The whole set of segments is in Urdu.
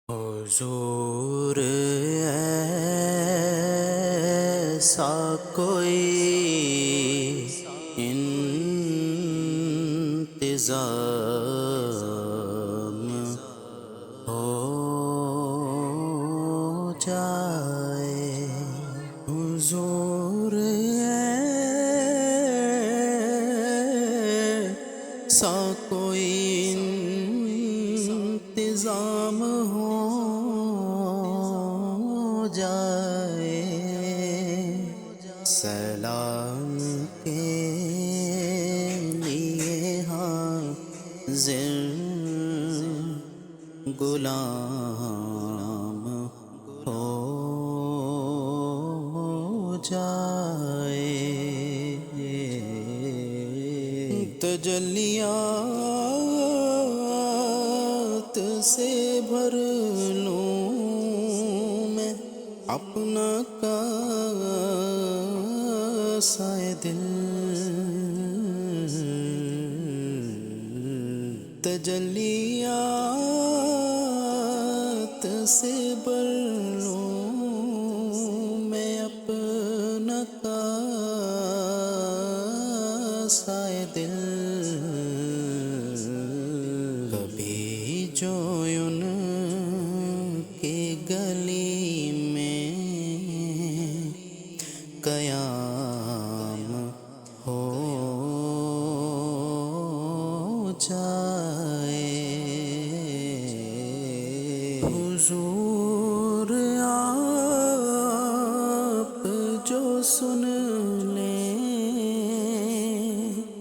حضور ایسا کوئی انتظام ہو جائے، حضور ایسا کوئی انتظام ہو جائے، سلام کے لیے حاضر غلام ہو جائے، تجلیات سے بھر لوں میں اپنا کاسہ دل، تجلیات سے بھر لوں میں اپنا کاسہ دل، کبھی جو ان کی گلی میں قیام ہو جائے، حضور آپ جو سن لیں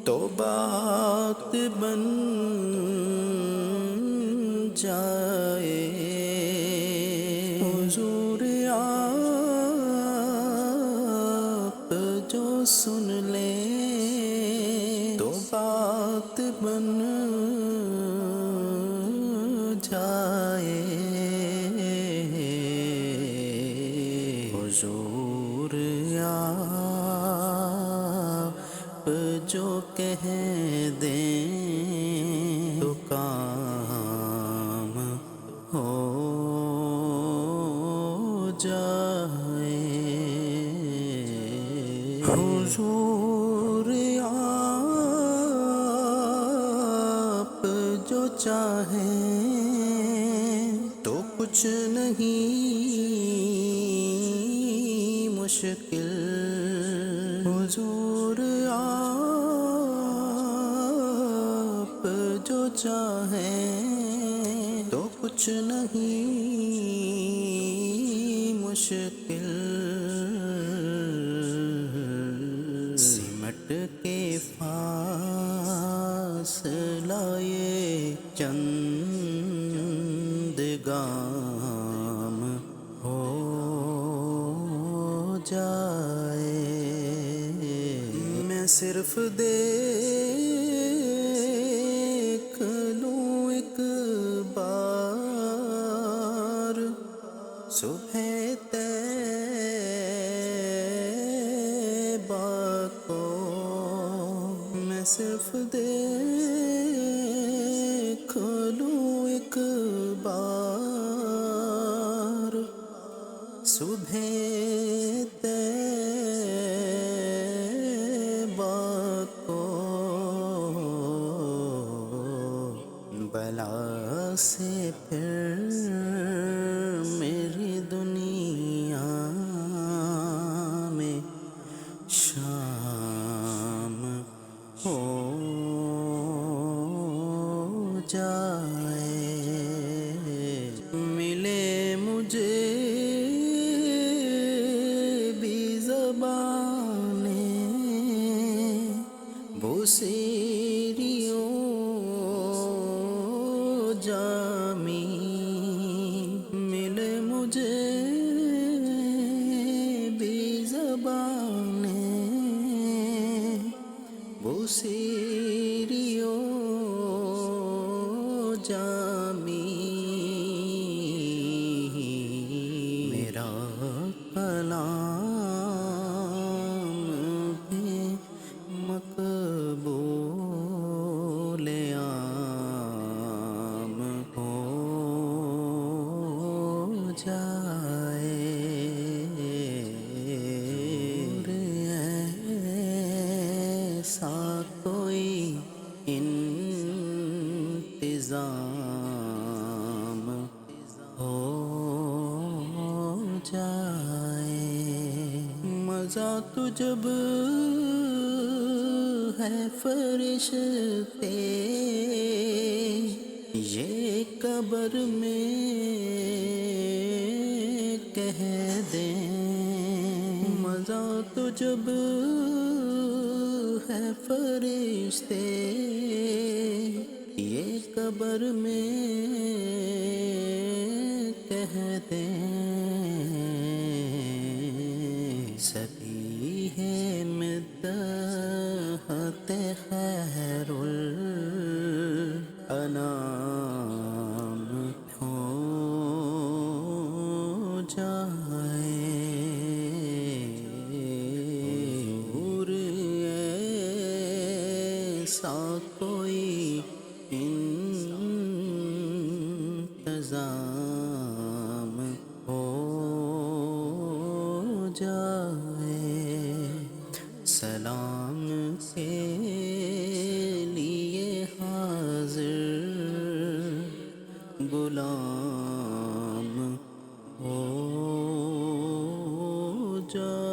تو بات بن جائے، حضور آپ جو سن لیں تو بات بن جائے، حضور آپ جو کہہ دیں تو کام ہو جائے، حضور آپ جو چاہیں تو کچھ نہیں مشکل، حضور آپ جو چاہیں تو کچھ نہیں مشکل، سمٹ کے فاصلہ یہ چند گام ہو جائے، میں صرف دیکھ لوں ایک بار صبح طیبہ کو، میں صرف دیکھ لوں ایک بار صبح طیبہ کو، بلا سے پھر میری دنیا میں شام ہو جائے، ملے مجھے بھی زبانیں بوسیریوں جامی، ملے مجھے بھی زبانیں بوسیریوں جامی، میرا کلام بھی مقبول عام ہو جائے، ایسا کوئی انتظام ہو جائے۔ مزہ تو جب ہے فرشتے یہ قبر میں کہہ دیں، مزہ تو جب ہے فرشتے یہ قبر میں کہہ دیں، سبھی ہے مدحت خیر الانام ہو جائے، اور ایسا کوئی انتظام ہو جائے۔ سلام کے لیے حاضر غلام ہو جائے۔